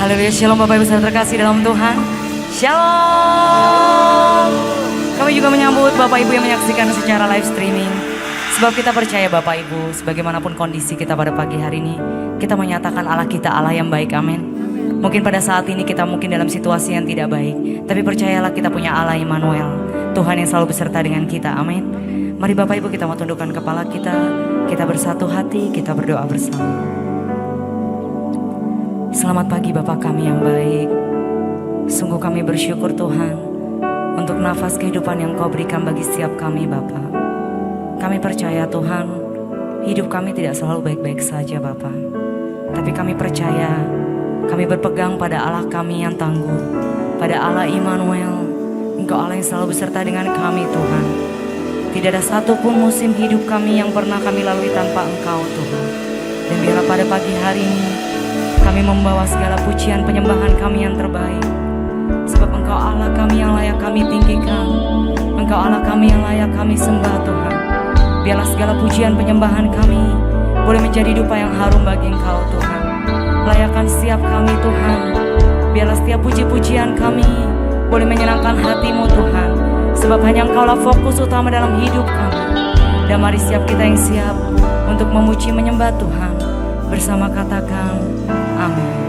Haleluya, shalom Bapak Ibu saudara terkasih dalam Tuhan. Shalom. Kami juga menyambut Bapak Ibu yang menyaksikan secara live streaming. Sebab kita percaya Bapak Ibu, sebagaimanapun kondisi kita pada pagi hari ini, kita menyatakan Allah kita Allah yang baik, amin. Mungkin pada saat ini kita mungkin dalam situasi yang tidak baik, tapi percayalah kita punya Allah Immanuel, Tuhan yang selalu beserta dengan kita, amin. Mari Bapak Ibu kita mau tundukkan kepala kita bersatu hati, kita berdoa bersama. Selamat pagi Bapa kami yang baik. Sungguh kami bersyukur Tuhan untuk nafas kehidupan yang Kau berikan bagi setiap kami Bapa. Kami percaya Tuhan, hidup kami tidak selalu baik-baik saja Bapa. Tapi kami percaya, kami berpegang pada Allah kami yang tangguh, pada Allah Immanuel. Engkau Allah yang selalu beserta dengan kami Tuhan. Tidak ada satupun musim hidup kami yang pernah kami lalui tanpa Engkau Tuhan. Dan biarlah pada pagi hari ini kami membawa segala pujian penyembahan kami yang terbaik. Sebab Engkau Allah kami yang layak kami tinggikan. Engkau Allah kami yang layak kami sembah Tuhan. Biarlah segala pujian penyembahan kami boleh menjadi dupa yang harum bagi Engkau Tuhan. Layakan setiap kami Tuhan. Biarlah setiap puji-pujian kami boleh menyenangkan hati-Mu Tuhan. Sebab hanya Engkau lah fokus utama dalam hidup kami. Dan mari setiap kita yang siap untuk memuji menyembah Tuhan, bersama katakan amin.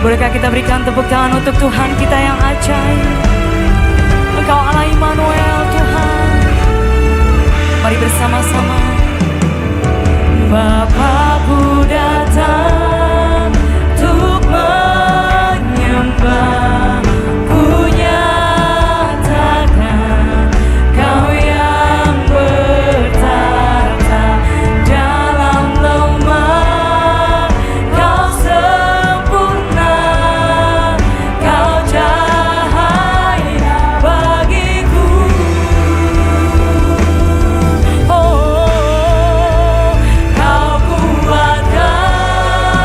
Bolehkah kita berikan tepuk tangan untuk Tuhan kita yang ajaib. Engkau Allah Immanuel Tuhan. Mari bersama-sama. Bapa-Ku datang untuk menyembah. Ku nyatakan Kau yang bertata dalam lemah. Kau sempurna, Kau cahaya bagiku. Oh, Kau kuatkan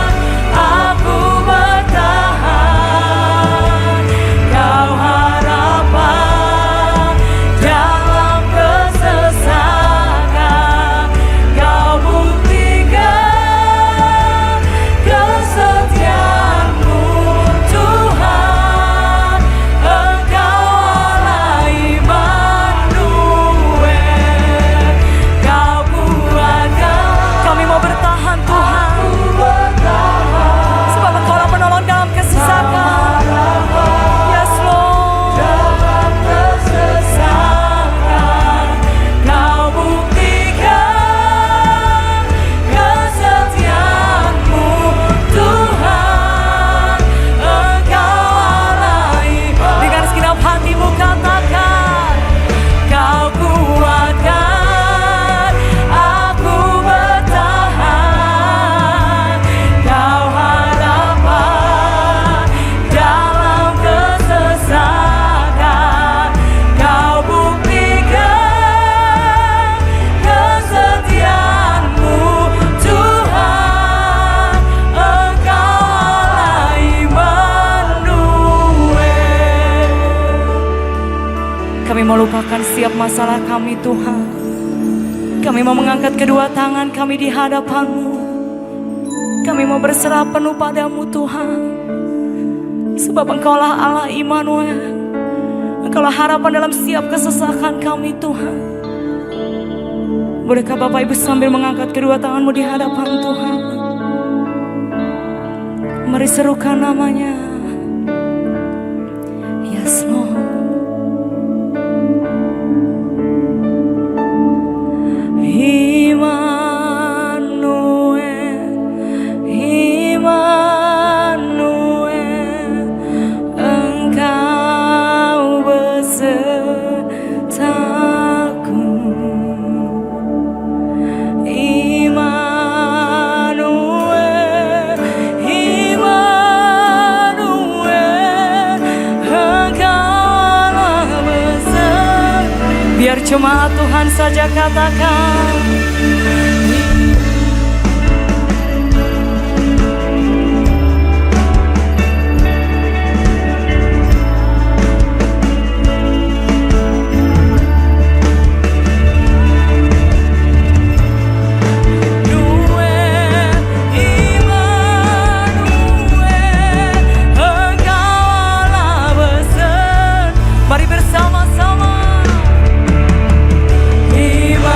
Kami mau lupakan setiap masalah kami Tuhan. Kami mau mengangkat kedua tangan kami di hadapan-Mu. Kami mau berserah penuh padamu Tuhan. Sebab Engkaulah Allah Immanuel. Engkaulah harapan dalam setiap kesesakan kami Tuhan. Bolehkah Bapak Ibu sambil mengangkat kedua tanganmu di hadapan Tuhan? Mari serukan namanya. Yes Lord. Biar cuma Tuhan saja katakan. Mari bersama-sama. Immanuel.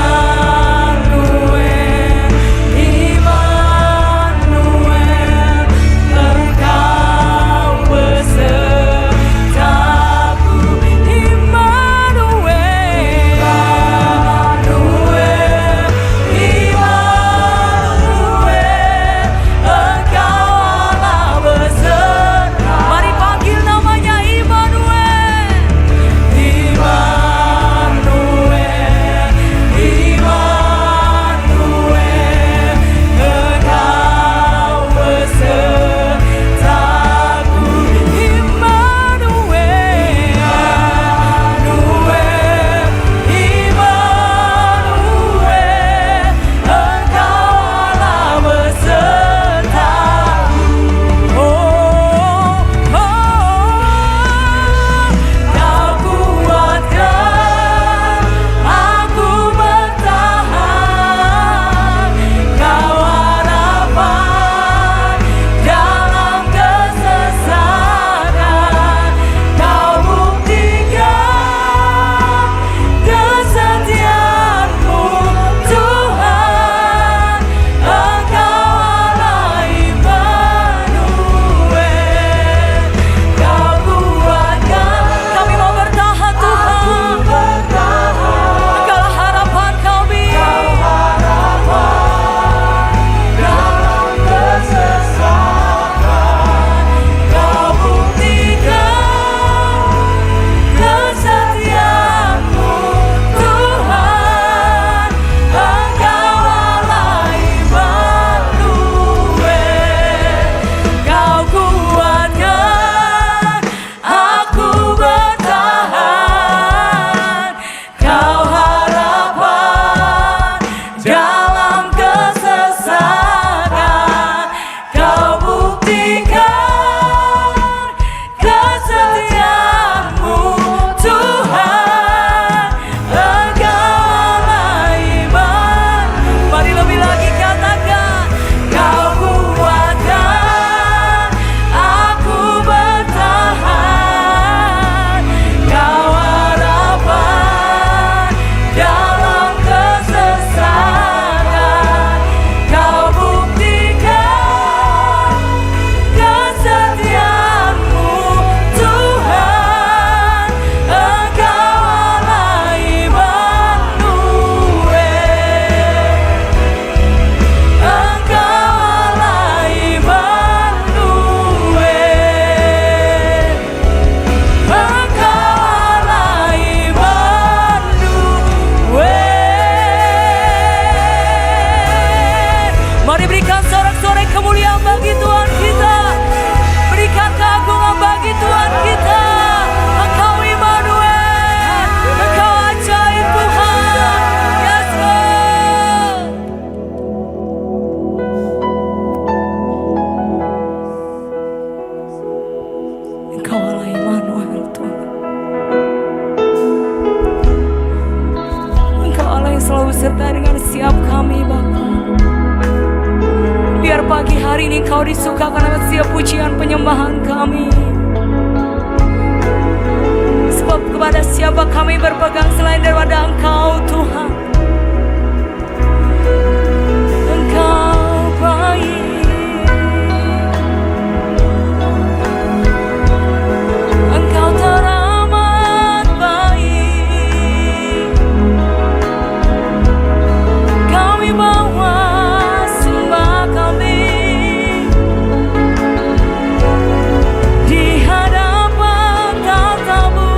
beserta dengan setiap kami Bapa. Biar pagi hari ini Kau disukakan atas setiap pujian penyembahan kami. Sebab kepada siapa kami berpegang selain daripada Engkau Tuhan. Engkau baik, Engkau teramat baik. Kami bawa sembah kami di hadapan tatamu.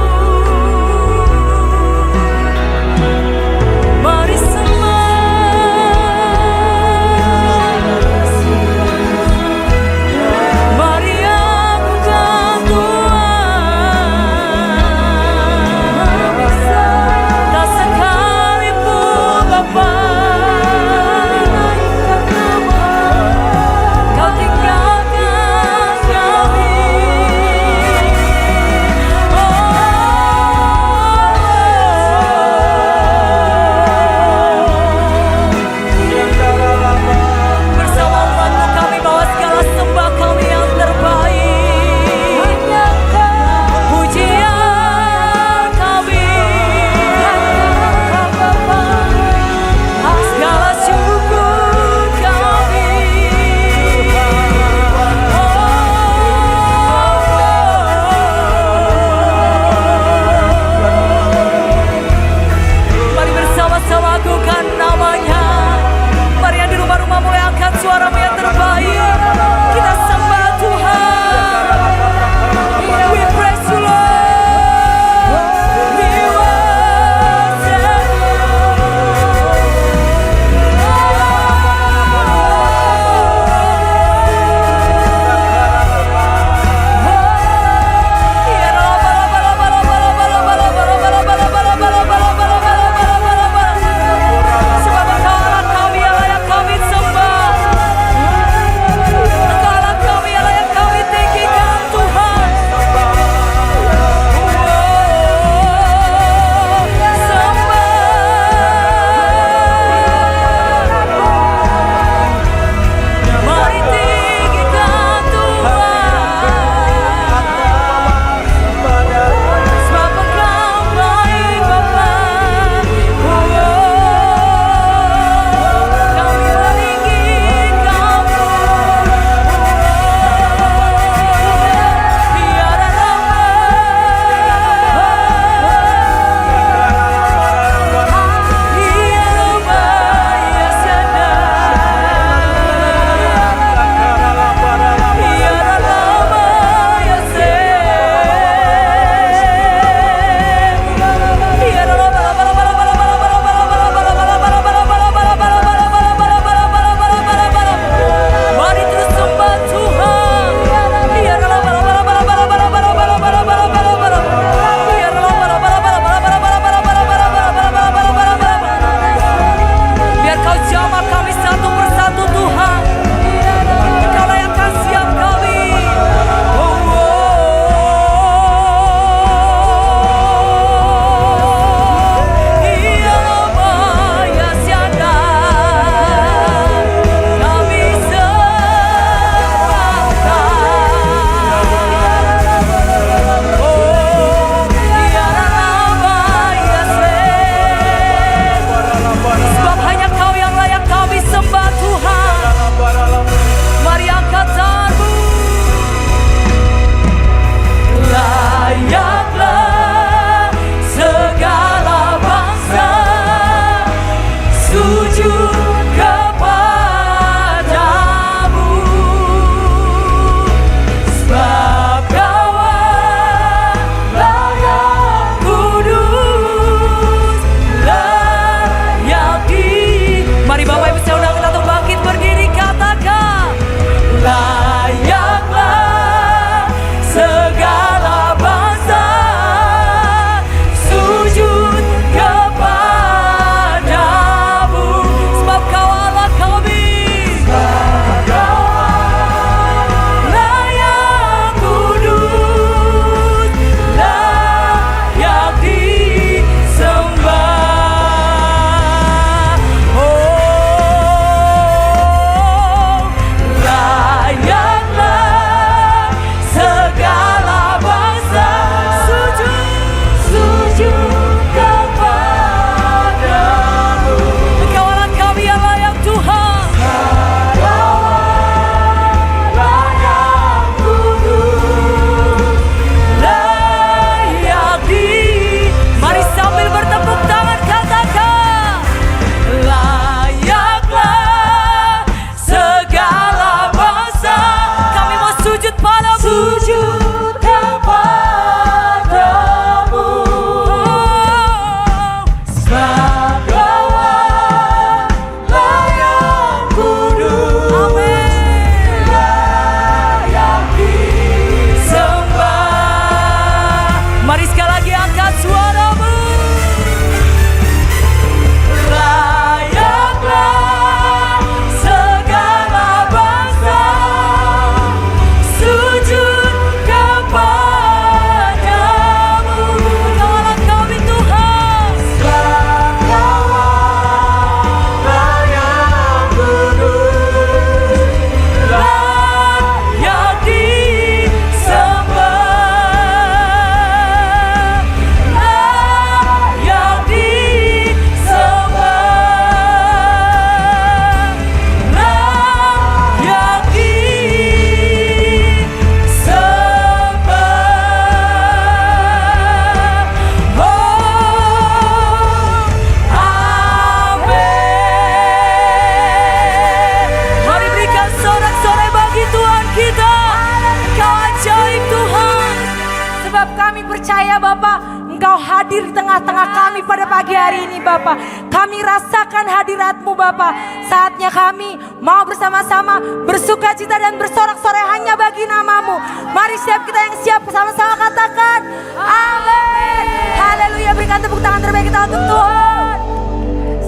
percaya Bapa, Engkau hadir di tengah-tengah kami pada pagi hari ini Bapa. Kami rasakan hadirat-Mu Bapa. Saatnya kami mau bersama-sama bersuka cita dan bersorak-sorai hanya bagi nama-Mu. Mari setiap kita yang siap sama-sama katakan amin. Haleluya, berikan tepuk tangan terbaik kita untuk Tuhan.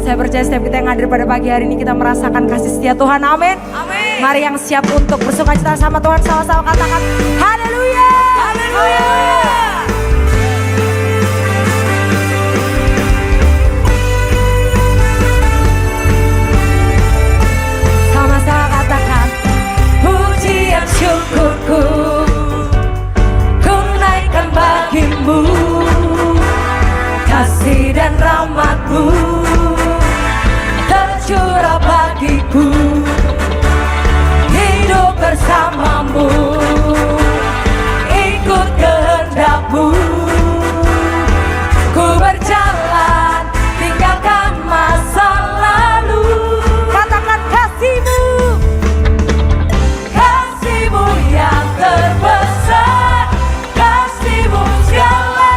Saya percaya setiap kita yang hadir pada pagi hari ini kita merasakan kasih setia Tuhan, amin. Amin. Mari yang siap untuk bersuka cita sama Tuhan sama-sama katakan haleluya. Haleluya. Sama-sama katakan pujian syukurku ku naikkan bagimu, kasih dan rahmat-Mu tercurah bagiku, hidup bersama-Mu, ikut kehendak-Mu, ku berjalan tinggalkan masa lalu. Katakan kasih-Mu, kasih-Mu yang terbesar, kasih-Mu segala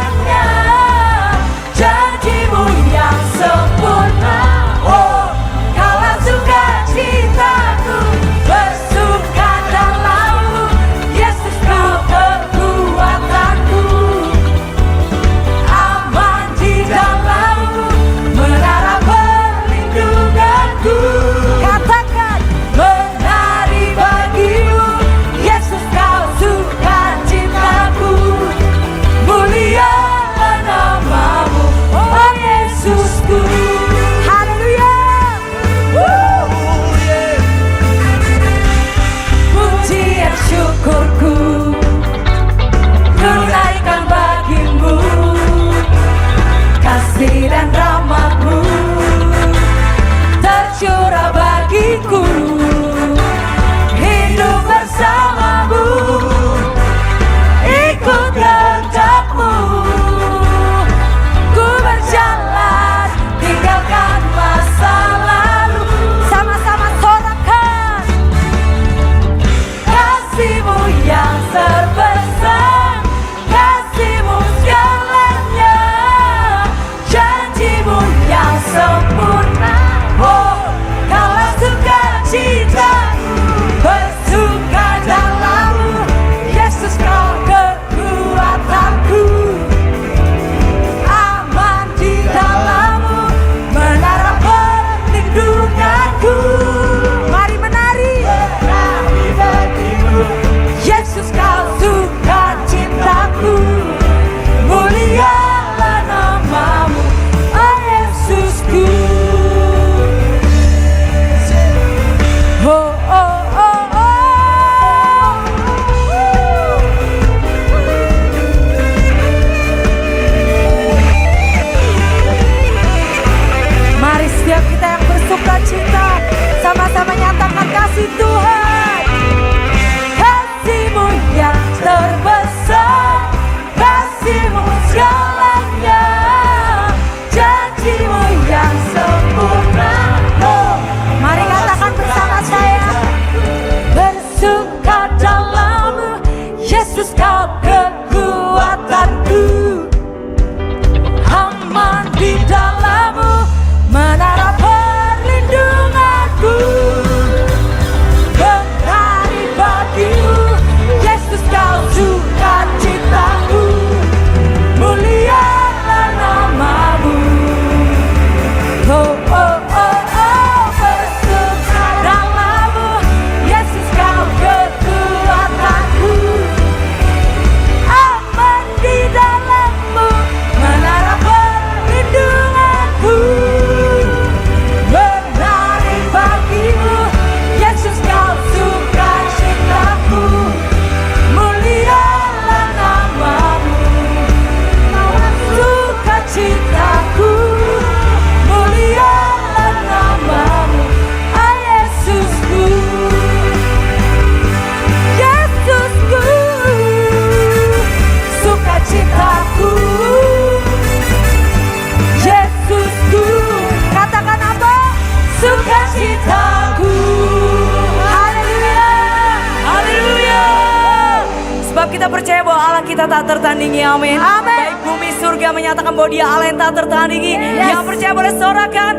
kita percaya bahwa Allah kita tak tertandingi, amin. Amin. Baik bumi surga menyatakan bahwa dia Allah yang tak tertandingi. Yes. Yang percaya boleh sorakan.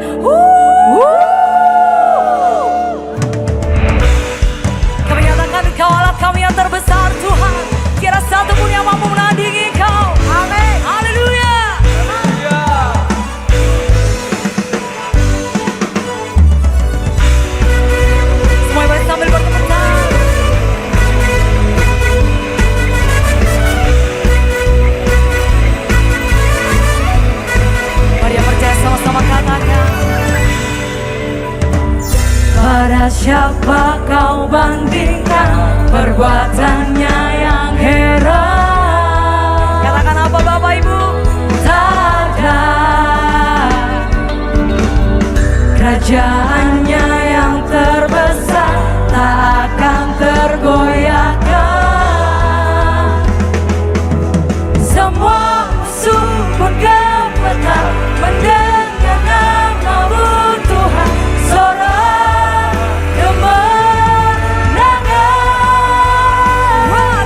Kami nyatakan Engkau Allah kami yang terbesar Tuhan. Tiada satu pun yang mampu menandingi Engkau. Amin. Haleluya. Semua boleh sambil bertepuk tangan. Mari yang percaya sama-sama katakan. Pada siapa kau bandingkan perbuatannya yang heran? Katakan apa Bapak Ibu? Tak ada. Kerajaannya yang terbesar tak akan tergoyahkan. Semua musuh pun gemetar mendengar nama-Mu Tuhan. Sorak kemenangan.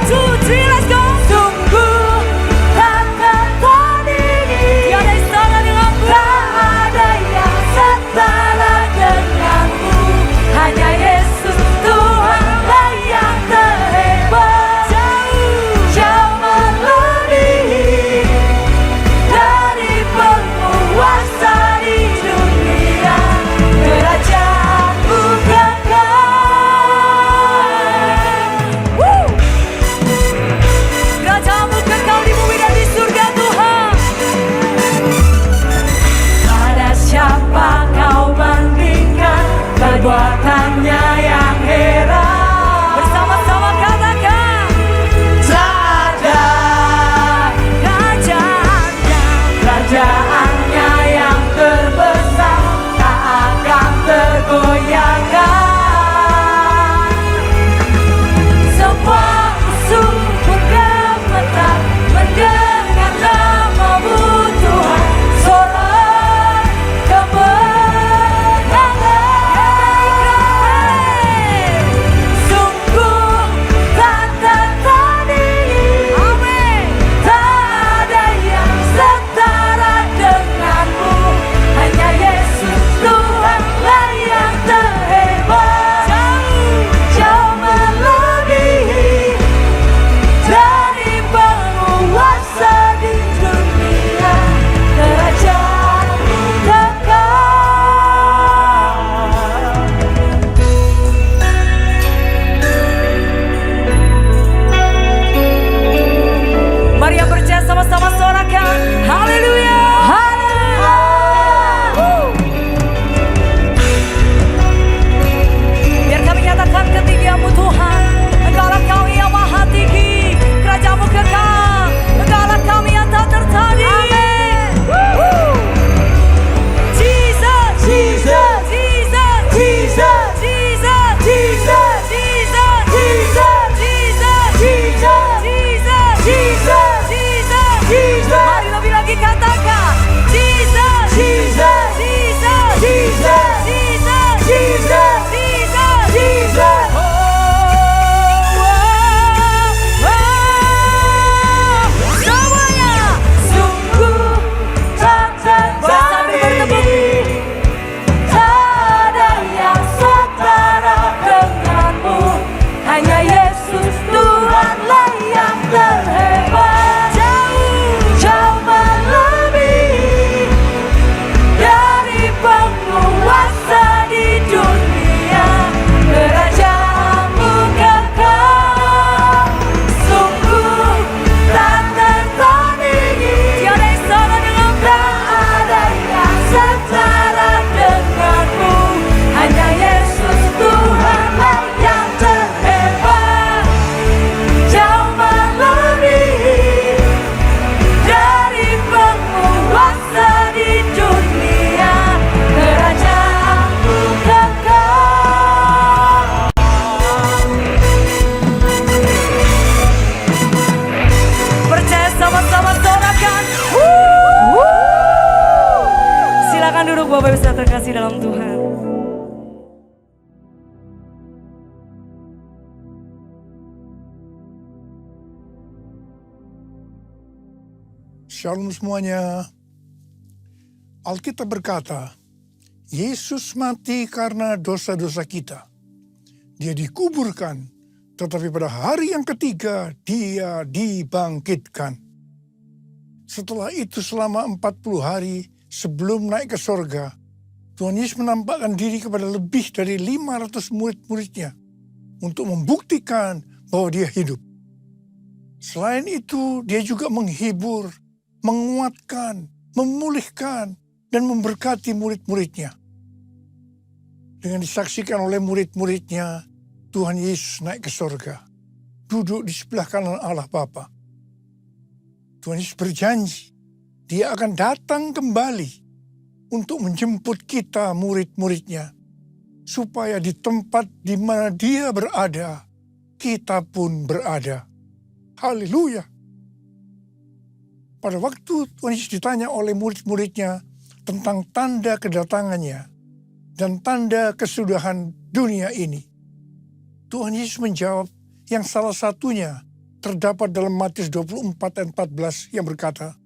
1, 2, 3, let's go. Sungguh tak tertandingi. Tiada istana denganmu. Tak ada yang setara denganmu. Hanya Yesus Tuhanlah yang terhebat. Jauh melebihi dari penguasa di dunia. Kerajaanmu kekal. Kerajaanmu kekal di bumi dan di surga Tuhan. Pada siapa kau bandingkan perbuatannya yang heran? Bersama-sama katakan. Tak ada kerajaannya yang terbesar tak akan tergoyahkan. Semua musuh pun gemetar mendengar nama-Mu Tuhan. Sorak kemenangan. Sungguh tak tertandingi. Amin. Tak ada yang setara denganmu. Hanya Yesus Tuhanlah yang terhebat. Jauh melebihi dari penguasa di dunia. Kerajaanmu kekal. Mari yang percaya sama-sama sorakan. Haleluya. Haleluya. Biar kami nyatakan ketinggian-Mu Tuhan. Engkaulah kami yang maha tinggi. Kerajaan-Mu kekal. Engkaulah kami yang tak tertandingi. Jesus, Jesus, Jesus, Jesus, Jesus, Jesus, Jesus, Jesus, Jesus, Jesus, Jesus, Jesus, Jesus, Jesus. Mari lebih lagi katakan. Jesus, Jesus, Jesus, Jesus, Jesus, Jesus, Jesus, Jesus. Semuanya. Sungguh tak tertandingi. Tak ada yang setara denganmu. Hanya Yesus Tuhanlah yang terhebat. Jauh melebihi dari penguasa di dunia. Kerajaanmu kekal. Sungguh tak tertandingi. Tiada istana denganmu. Tak ada yang setara denganmu. Hanya Yesus Tuhanlah yang terhebat. Jauh melebihi dari penguasa di dunia. Kerajaanmu kekal. Percaya sama-sama sorakan. Silakan duduk Bapak Ibu saudara terkasih dalam Tuhan. Shalom semuanya. Alkitab berkata, Yesus mati karena dosa-dosa kita. Dia dikuburkan, tetapi pada hari yang ketiga dia dibangkitkan. Setelah itu selama 40 hari sebelum naik ke sorga, Tuhan Yesus menampakkan diri kepada lebih dari 500 murid-muridnya untuk membuktikan bahwa dia hidup. Selain itu, dia juga menghibur, menguatkan, memulihkan, dan memberkati murid-muridnya. Dengan disaksikan oleh murid-muridnya, Tuhan Yesus naik ke sorga, duduk di sebelah kanan Allah Bapa. Tuhan Yesus berjanji, dia akan datang kembali untuk menjemput kita murid-muridnya, supaya di tempat di mana dia berada, kita pun berada. Haleluya. Pada waktu Tuhan Yesus ditanya oleh murid-muridnya tentang tanda kedatangannya dan tanda kesudahan dunia ini, Tuhan Yesus menjawab yang salah satunya terdapat dalam Matius 24 dan 14 yang berkata,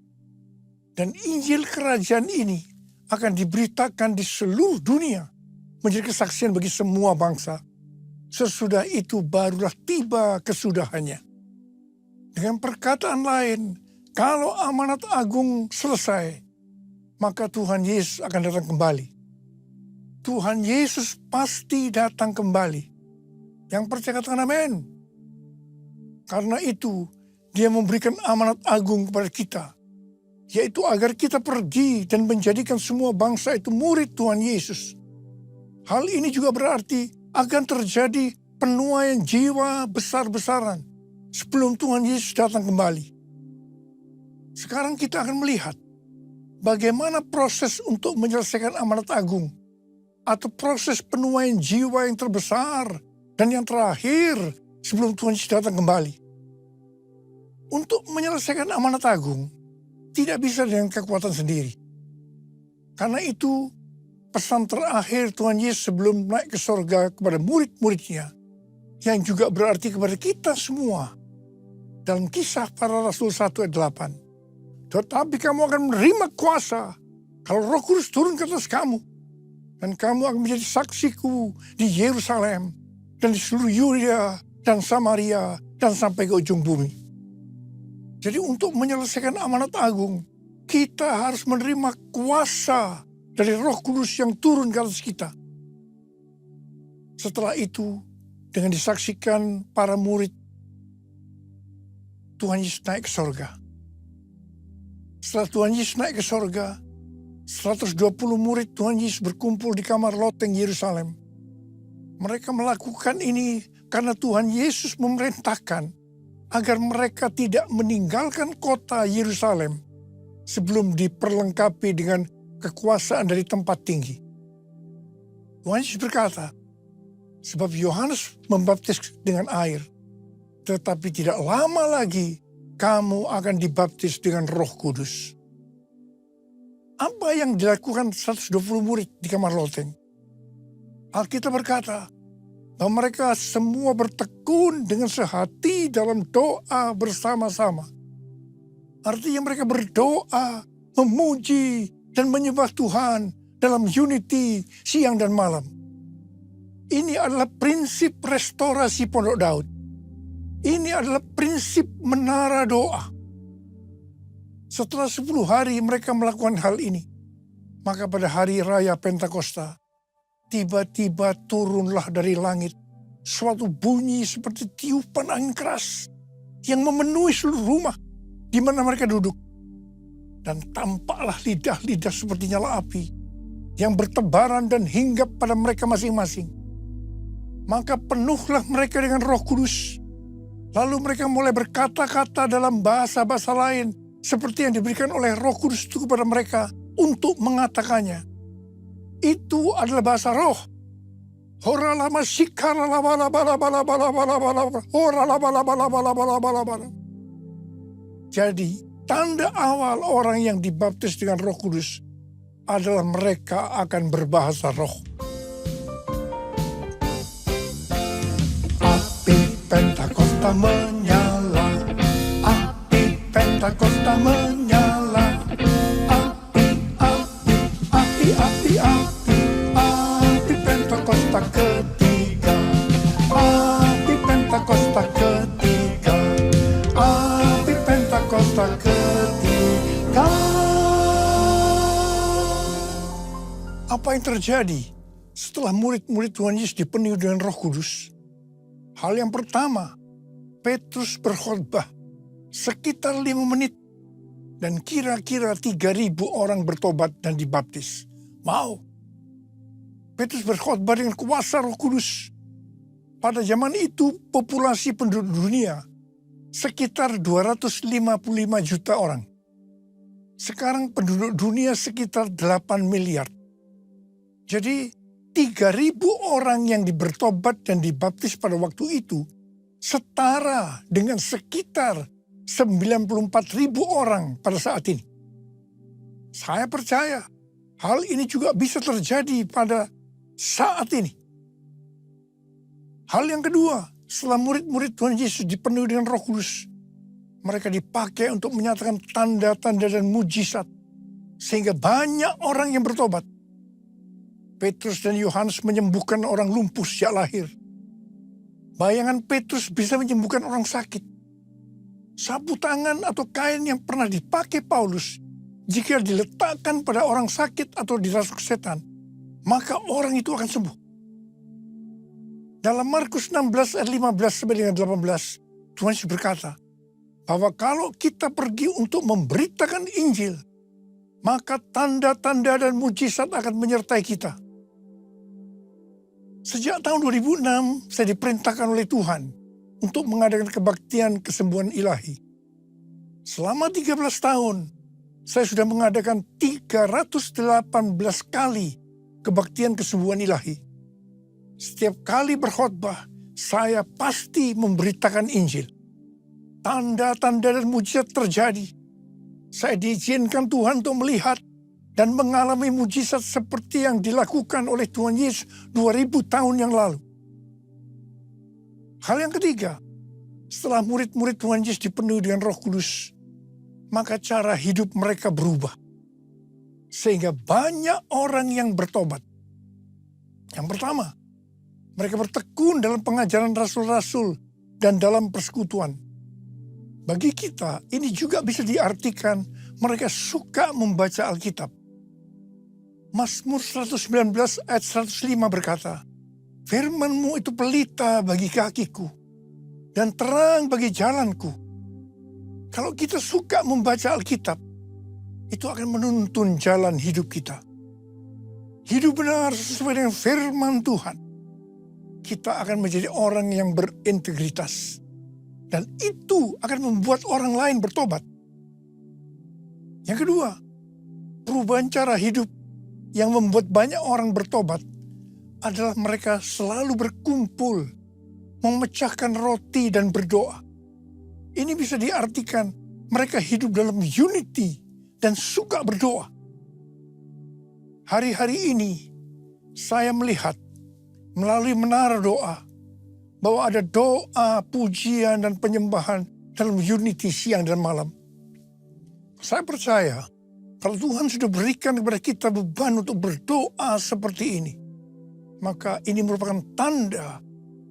dan Injil kerajaan ini akan diberitakan di seluruh dunia menjadi kesaksian bagi semua bangsa. Sesudah itu barulah tiba kesudahannya. Dengan perkataan lain, kalau amanat agung selesai, maka Tuhan Yesus akan datang kembali. Tuhan Yesus pasti datang kembali. Yang percaya katakan amin. Karena itu, dia memberikan amanat agung kepada kita, yaitu agar kita pergi dan menjadikan semua bangsa itu murid Tuhan Yesus. Hal ini juga berarti akan terjadi penuaian jiwa besar-besaran sebelum Tuhan Yesus datang kembali. Sekarang kita akan melihat bagaimana proses untuk menyelesaikan amanat agung atau proses penuaian jiwa yang terbesar dan yang terakhir sebelum Tuhan Yesus datang kembali. Untuk menyelesaikan amanat agung tidak bisa dengan kekuatan sendiri. Karena itu pesan terakhir Tuhan Yesus sebelum naik ke sorga kepada murid-muridnya, yang juga berarti kepada kita semua, dalam Kisah Para Rasul 1 ayat 8. Tetapi kamu akan menerima kuasa kalau Roh Kudus turun ke atas kamu. Dan kamu akan menjadi saksiku di Yerusalem dan di seluruh Yudea dan Samaria dan sampai ke ujung bumi. Jadi untuk menyelesaikan amanat agung, kita harus menerima kuasa dari Roh Kudus yang turun ke atas kita. Setelah itu, dengan disaksikan para murid, Tuhan Yesus naik ke sorga. Setelah Tuhan Yesus naik ke sorga, 120 murid Tuhan Yesus berkumpul di kamar loteng Yerusalem. Mereka melakukan ini karena Tuhan Yesus memerintahkan agar mereka tidak meninggalkan kota Yerusalem sebelum diperlengkapi dengan kekuasaan dari tempat tinggi. Tuhan Yesus berkata, sebab Yohanes membaptis dengan air, tetapi tidak lama lagi kamu akan dibaptis dengan Roh Kudus. Apa yang dilakukan 120 murid di kamar loteng? Alkitab berkata bahwa mereka semua bertekun dengan sehati dalam doa bersama-sama. Artinya mereka berdoa, memuji, dan menyembah Tuhan dalam unity siang dan malam. Ini adalah prinsip restorasi Pondok Daud. Ini adalah prinsip menara doa. Setelah 10 hari mereka melakukan hal ini, maka pada hari raya Pentakosta, tiba-tiba turunlah dari langit suatu bunyi seperti tiupan angin keras yang memenuhi seluruh rumah di mana mereka duduk. Dan tampaklah lidah-lidah seperti nyala api yang bertebaran dan hinggap pada mereka masing-masing. Maka penuhlah mereka dengan Roh Kudus. Lalu mereka mulai berkata-kata dalam bahasa-bahasa lain seperti yang diberikan oleh Roh Kudus itu kepada mereka untuk mengatakannya. Itu adalah bahasa roh. Jadi tanda awal orang yang dibaptis dengan Roh Kudus adalah mereka akan berbahasa roh. Api Pentakosta menyala, api Pentakosta Pentakosta menyala. Api, api, api, api, api, api Pentakosta ketiga. Api Pentakosta ketiga. Api Pentakosta ketiga. Apa yang terjadi setelah murid-murid Tuhan Yesus dipenuhi dengan Roh Kudus? Hal yang pertama, Petrus berkhotbah sekitar 5 menit dan kira-kira 3.000 orang bertobat dan dibaptis. Wow! Petrus berkhotbah dengan kuasa Roh Kudus. Pada zaman itu populasi penduduk dunia sekitar 255 juta orang. Sekarang penduduk dunia sekitar 8 miliar. Jadi 3.000 orang yang bertobat dan dibaptis pada waktu itu setara dengan sekitar 94.000 orang pada saat ini. Saya percaya hal ini juga bisa terjadi pada saat ini. Hal yang kedua, setelah murid-murid Tuhan Yesus dipenuhi dengan Roh Kudus, mereka dipakai untuk menyatakan tanda-tanda dan mujizat sehingga banyak orang yang bertobat. Petrus dan Yohanes menyembuhkan orang lumpuh sejak lahir. Bayangan Petrus bisa menyembuhkan orang sakit. Sapu tangan atau kain yang pernah dipakai Paulus, jika diletakkan pada orang sakit atau dirasuk setan, maka orang itu akan sembuh. Dalam Markus 16 ayat 15 sampai dengan 18, Tuhan Yesus berkata, bahwa kalau kita pergi untuk memberitakan Injil, maka tanda-tanda dan mujizat akan menyertai kita. Sejak tahun 2006, saya diperintahkan oleh Tuhan untuk mengadakan kebaktian kesembuhan ilahi. Selama 13 tahun, saya sudah mengadakan 318 kali kebaktian kesembuhan ilahi. Setiap kali berkhotbah, saya pasti memberitakan Injil. Tanda-tanda dan mujizat terjadi. Saya diizinkan Tuhan untuk melihat dan mengalami mujizat seperti yang dilakukan oleh Tuhan Yesus 2000 tahun yang lalu. Hal yang ketiga, setelah murid-murid Tuhan Yesus dipenuhi dengan Roh Kudus, maka cara hidup mereka berubah. Sehingga banyak orang yang bertobat. Yang pertama, mereka bertekun dalam pengajaran rasul-rasul dan dalam persekutuan. Bagi kita, ini juga bisa diartikan mereka suka membaca Alkitab. Mazmur 119 ayat 105 berkata, firman-Mu itu pelita bagi kakiku dan terang bagi jalanku. Kalau kita suka membaca Alkitab, itu akan menuntun jalan hidup kita. Hidup benar sesuai dengan firman Tuhan. Kita akan menjadi orang yang berintegritas. Dan itu akan membuat orang lain bertobat. Yang kedua, perubahan cara hidup yang membuat banyak orang bertobat adalah mereka selalu berkumpul, memecahkan roti dan berdoa. Ini bisa diartikan mereka hidup dalam unity dan suka berdoa. Hari-hari ini saya melihat melalui menara doa bahwa ada doa, pujian, dan penyembahan dalam unity siang dan malam. Saya percaya kalau Tuhan sudah berikan kepada kita beban untuk berdoa seperti ini, maka ini merupakan tanda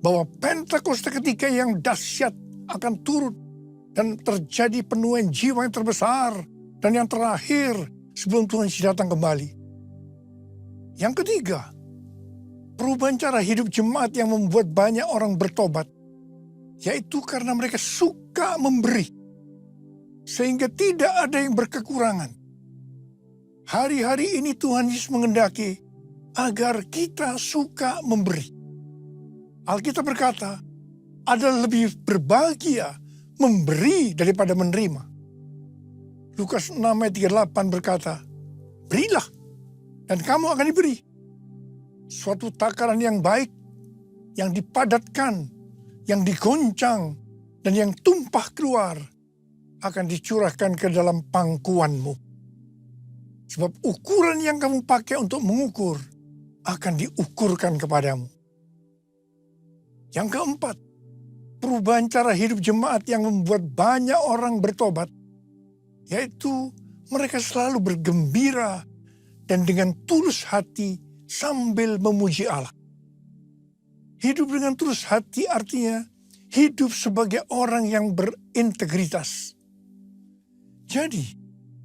bahwa Pentakosta ketiga yang dahsyat akan turut dan terjadi penuaian jiwa yang terbesar dan yang terakhir sebelum Tuhan Yesus datang kembali. Yang ketiga, perubahan cara hidup jemaat yang membuat banyak orang bertobat, yaitu karena mereka suka memberi, sehingga tidak ada yang berkekurangan. Hari-hari ini Tuhan Yesus mengendaki agar kita suka memberi. Alkitab berkata, ada lebih berbahagia memberi daripada menerima. Lukas 6 ayat 38 berkata, berilah dan kamu akan diberi. Suatu takaran yang baik, yang dipadatkan, yang digoncang, dan yang tumpah keluar akan dicurahkan ke dalam pangkuanmu. Sebab ukuran yang kamu pakai untuk mengukur akan diukurkan kepadamu. Yang keempat, perubahan cara hidup jemaat yang membuat banyak orang bertobat Yaitu mereka selalu bergembira dan dengan tulus hati sambil memuji Allah. Hidup dengan tulus hati artinya hidup sebagai orang yang berintegritas. Jadi,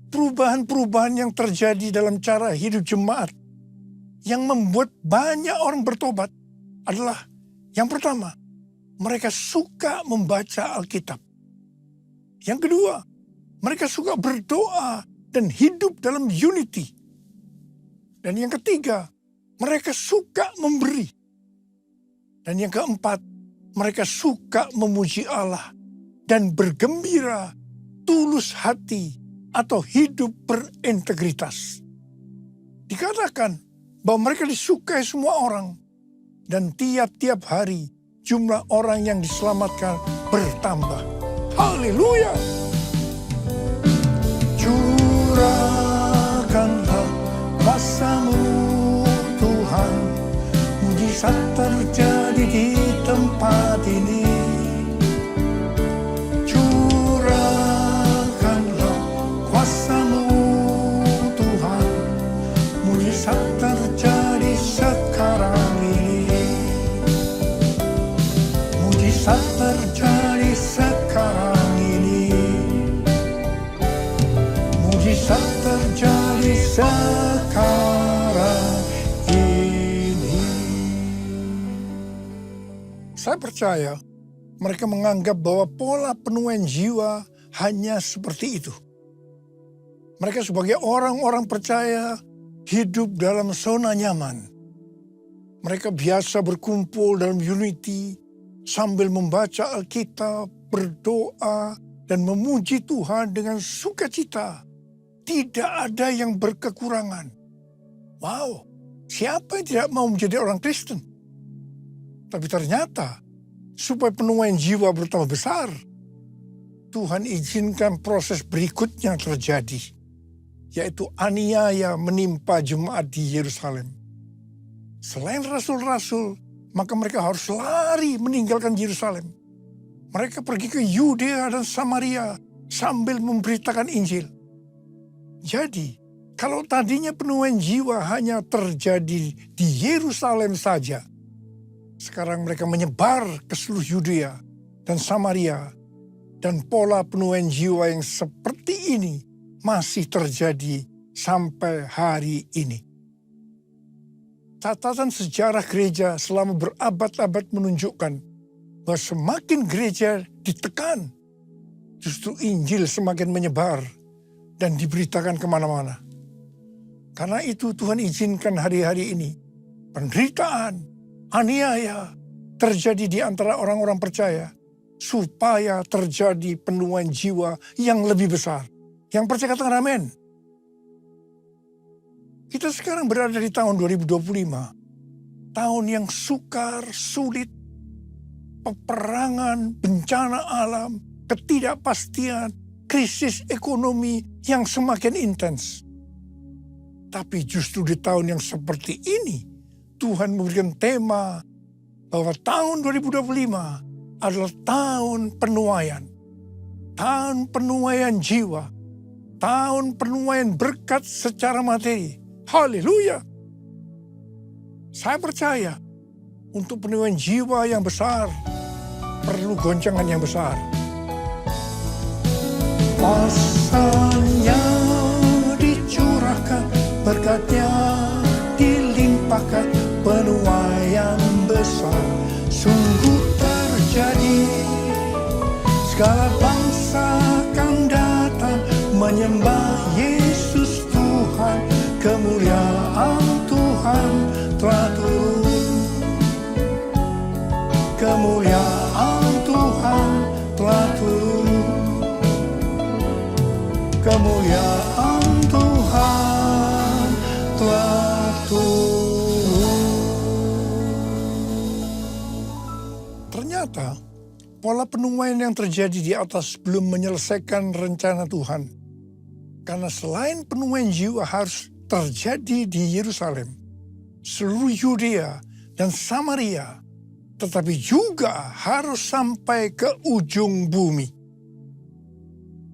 perubahan-perubahan yang terjadi dalam cara hidup jemaat yang membuat banyak orang bertobat adalah yang pertama, mereka suka membaca Alkitab. Yang kedua, mereka suka berdoa dan hidup dalam unity. Dan yang ketiga, mereka suka memberi. Dan yang keempat, mereka suka memuji Allah dan bergembira, tulus hati, atau hidup berintegritas. Dikatakan bahwa mereka disukai semua orang. Dan tiap-tiap hari jumlah orang yang diselamatkan bertambah. Haleluya! Curahkanlah kuasa-Mu Tuhan, mujizat terjadi di tempat ini. Curahkanlah kuasa-Mu Tuhan, mujizat terjadi sekarang ini. Mujizat terjadi sekarang ini. Mujizat terjadi sekarang ini. Saya percaya mereka menganggap bahwa pola penuaian jiwa hanya seperti itu. Mereka sebagai orang-orang percaya hidup dalam zona nyaman. Mereka biasa berkumpul dalam unity sambil membaca Alkitab, berdoa, dan memuji Tuhan dengan sukacita. Tidak ada yang berkekurangan. Wow, siapa yang tidak mau menjadi orang Kristen? Tapi ternyata, supaya penuaian jiwa bertambah besar, Tuhan izinkan proses berikutnya terjadi, yaitu aniaya menimpa jemaat di Yerusalem. Selain rasul-rasul, maka mereka harus lari meninggalkan Yerusalem. Mereka pergi ke Yudea dan Samaria sambil memberitakan Injil. Jadi, kalau tadinya penuaian jiwa hanya terjadi di Yerusalem saja, sekarang mereka menyebar ke seluruh Yudea dan Samaria, dan pola penuaian jiwa yang seperti ini masih terjadi sampai hari ini. Catatan sejarah gereja selama berabad-abad menunjukkan bahwa semakin gereja ditekan, justru Injil semakin menyebar dan diberitakan kemana-mana. Karena itu Tuhan izinkan hari-hari ini penderitaan, aniaya terjadi di antara orang-orang percaya, supaya terjadi penuaian jiwa yang lebih besar. Yang percaya katakan amin. Kita sekarang berada di tahun 2025. Tahun yang sukar, sulit, peperangan, bencana alam, ketidakpastian, krisis ekonomi yang semakin intens. Tapi justru di tahun yang seperti ini, Tuhan memberikan tema bahwa tahun 2025 adalah tahun penuaian. Tahun penuaian jiwa. Tahun penuaian berkat secara materi. Haleluya. Saya percaya untuk penuaian jiwa yang besar perlu goncangan yang besar. Kuasanya dicurahkan, berkatnya dilimpahkan, penuaian besar sungguh terjadi. Segala bangsa akan datang menyembah Yesus Tuhan, kemuliaan Tuhan telah turun. Kemuliaan Tuhan telah turun. Kemuliaan Tuhan telah turun. Ternyata pola penuaian yang terjadi di atas belum menyelesaikan rencana Tuhan. Karena selain penuaian jiwa harus terjadi di Yerusalem, seluruh Yudea dan Samaria, tetapi juga harus sampai ke ujung bumi.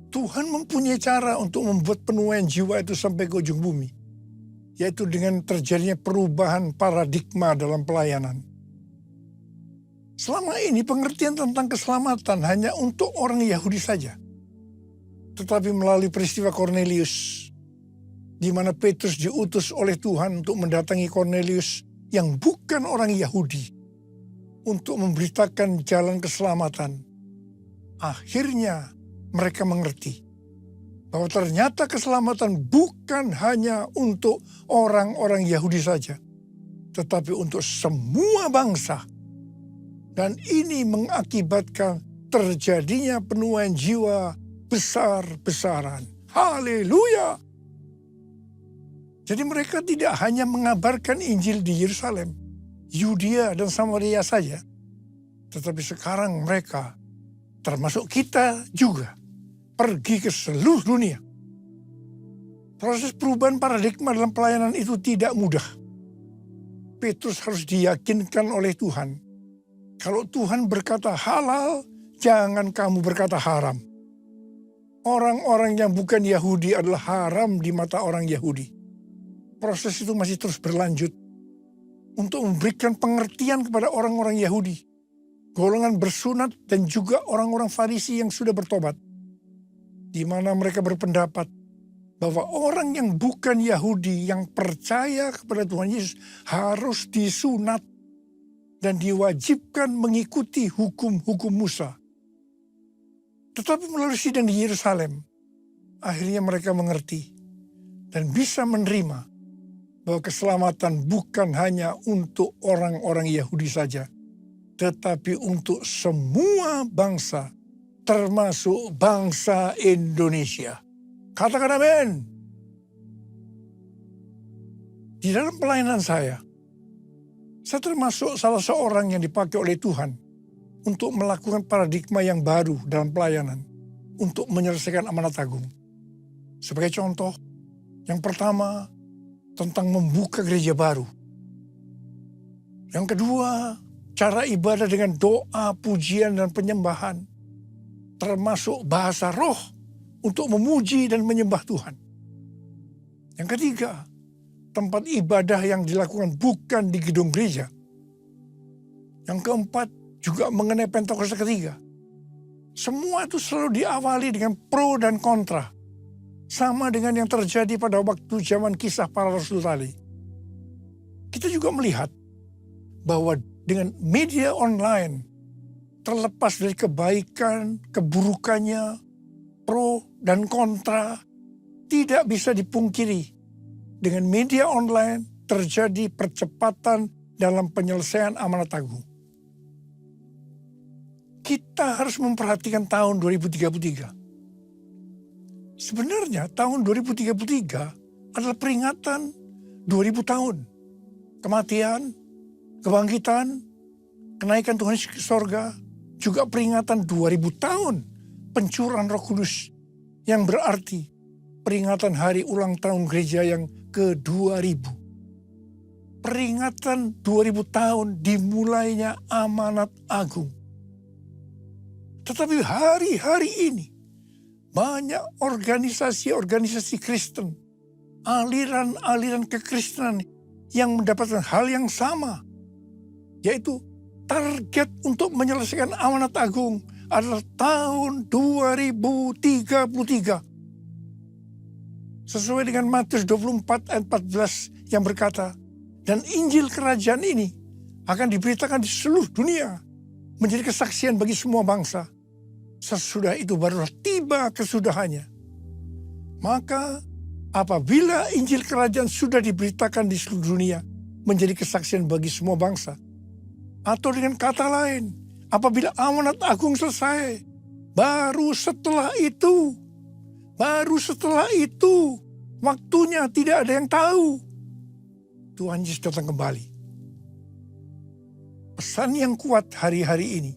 Tuhan mempunyai cara untuk membuat penuaian jiwa itu sampai ke ujung bumi. Yaitu dengan terjadinya perubahan paradigma dalam pelayanan. Selama ini pengertian tentang keselamatan hanya untuk orang Yahudi saja. Tetapi melalui peristiwa Kornelius, di mana Petrus diutus oleh Tuhan untuk mendatangi Kornelius yang bukan orang Yahudi, untuk memberitakan jalan keselamatan. Akhirnya mereka mengerti bahwa ternyata keselamatan bukan hanya untuk orang-orang Yahudi saja, tetapi untuk semua bangsa. Dan ini mengakibatkan terjadinya penuaian jiwa besar-besaran. Haleluya! Jadi mereka tidak hanya mengabarkan Injil di Yerusalem, Yudea dan Samaria saja. Tetapi sekarang mereka, termasuk kita juga, pergi ke seluruh dunia. Proses perubahan paradigma dalam pelayanan itu tidak mudah. Petrus harus diyakinkan oleh Tuhan. Kalau Tuhan berkata halal, jangan kamu berkata haram. Orang-orang yang bukan Yahudi adalah haram di mata orang Yahudi. Proses itu masih terus berlanjut untuk memberikan pengertian kepada orang-orang Yahudi, golongan bersunat dan juga orang-orang Farisi yang sudah bertobat, di mana mereka berpendapat bahwa orang yang bukan Yahudi yang percaya kepada Tuhan Yesus harus disunat dan diwajibkan mengikuti hukum-hukum Musa. Tetapi melalui sidang di Yerusalem, akhirnya mereka mengerti dan bisa menerima bahwa keselamatan bukan hanya untuk orang-orang Yahudi saja, tetapi untuk semua bangsa, termasuk bangsa Indonesia. Katakan amin. Di dalam pelayanan saya termasuk salah seorang yang dipakai oleh Tuhan untuk melakukan paradigma yang baru dalam pelayanan, untuk menyelesaikan amanat agung. Sebagai contoh, yang pertama tentang membuka gereja baru. Yang kedua, cara ibadah dengan doa, pujian, dan penyembahan, termasuk bahasa roh untuk memuji dan menyembah Tuhan. Yang ketiga, tempat ibadah yang dilakukan bukan di gedung gereja. Yang keempat, juga mengenai Pentakosta ketiga. Semua itu selalu diawali dengan pro dan kontra. Sama dengan yang terjadi pada waktu zaman kisah para rasul tadi. Kita juga melihat bahwa dengan media online, terlepas dari kebaikan, keburukannya, pro dan kontra, tidak bisa dipungkiri. Dengan media online terjadi percepatan dalam penyelesaian amanat agung. Kita harus memperhatikan tahun 2033. Sebenarnya tahun 2033 adalah peringatan 2000 tahun. Kematian, kebangkitan, kenaikan Tuhan Yesus ke sorga, juga peringatan 2000 tahun pencurahan Roh Kudus, yang berarti peringatan hari ulang tahun gereja yang ke-2000. Peringatan 2000 tahun dimulainya amanat agung. Tetapi hari-hari ini banyak organisasi-organisasi Kristen, aliran-aliran kekristenan yang mendapatkan hal yang sama, yaitu target untuk menyelesaikan amanat agung adalah tahun 2033. Sesuai dengan Matius 24 ayat 14 yang berkata, dan Injil Kerajaan ini akan diberitakan di seluruh dunia, menjadi kesaksian bagi semua bangsa. Sesudah itu barulah tiba kesudahannya. Maka apabila Injil Kerajaan sudah diberitakan di seluruh dunia, menjadi kesaksian bagi semua bangsa. Atau dengan kata lain, apabila amanat agung selesai, baru setelah itu, waktunya tidak ada yang tahu, Tuhan Yesus datang kembali. Pesan yang kuat hari-hari ini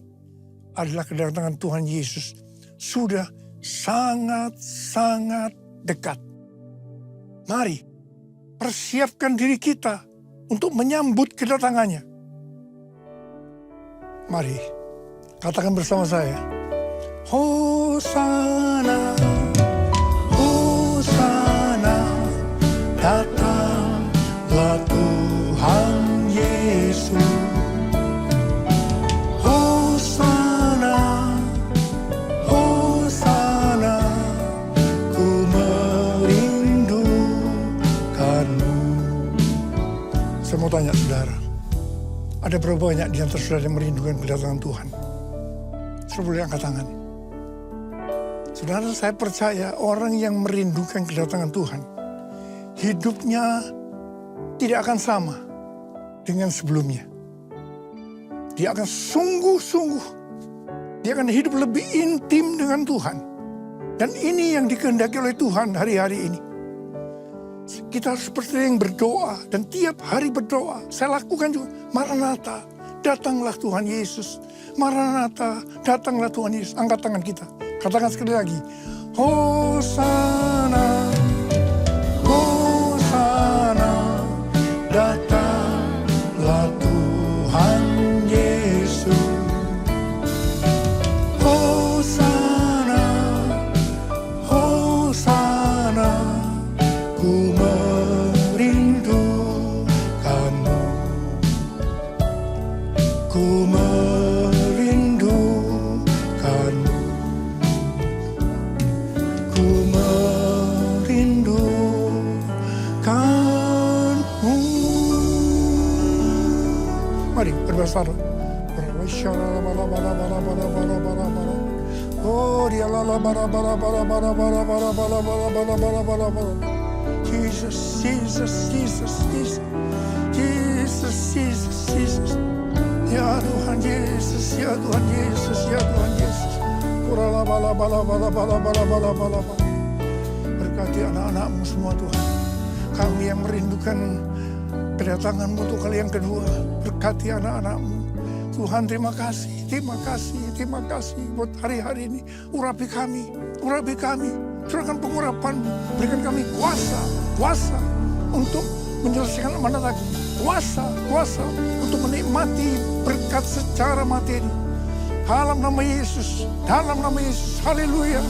adalah kedatangan Tuhan Yesus sudah sangat-sangat dekat. Mari persiapkan diri kita untuk menyambut kedatangannya. Mari katakan bersama saya, Hosana. tanya saudara, ada berapa banyak di antara saudara yang merindukan kedatangan Tuhan? Saudara boleh angkat tangan. Saudara, saya percaya orang yang merindukan kedatangan Tuhan, hidupnya tidak akan sama dengan sebelumnya. Dia akan sungguh-sungguh, dia akan hidup lebih intim dengan Tuhan. Dan ini yang dikehendaki oleh Tuhan hari-hari ini. Kita harus seperti yang berdoa, dan tiap hari berdoa. Saya lakukan juga, Maranatha, datanglah Tuhan Yesus. Maranatha, datanglah Tuhan Yesus. Angkat tangan kita, katakan sekali lagi, Hosana, Hosana, datanglah Tuhan Yesus. Hosana, Hosana, ku merindukanmu, ku merindukanmu, ku merindukanmu. Mari berbahasa Arab. Oh, dia la bara bara bara bara bara bara bara bara bara bara bara bara. Jesus, Jesus, Jesus, Jesus, Jesus, Jesus, Jesus. Ya Tuhan Yesus, ya Tuhan Yesus, ya Tuhan Yesus. Kurala bala bala bala bala bala bala bala. Berkati anak-anakmu semua Tuhan. Kami yang merindukan kedatangan-Mu untuk kali yang kedua. Berkati anak-anak-Mu. Tuhan, terima kasih, terima kasih, terima kasih buat hari-hari ini. Urapi kami, urapi kami. Curahkan pengurapan-Mu. Berikan kami kuasa, kuasa untuk menyelesaikan amanat lagi. Kuasa, kuasa untuk menikmati berkat secara materi. Dalam nama Yesus, dalam nama Yesus. Haleluya.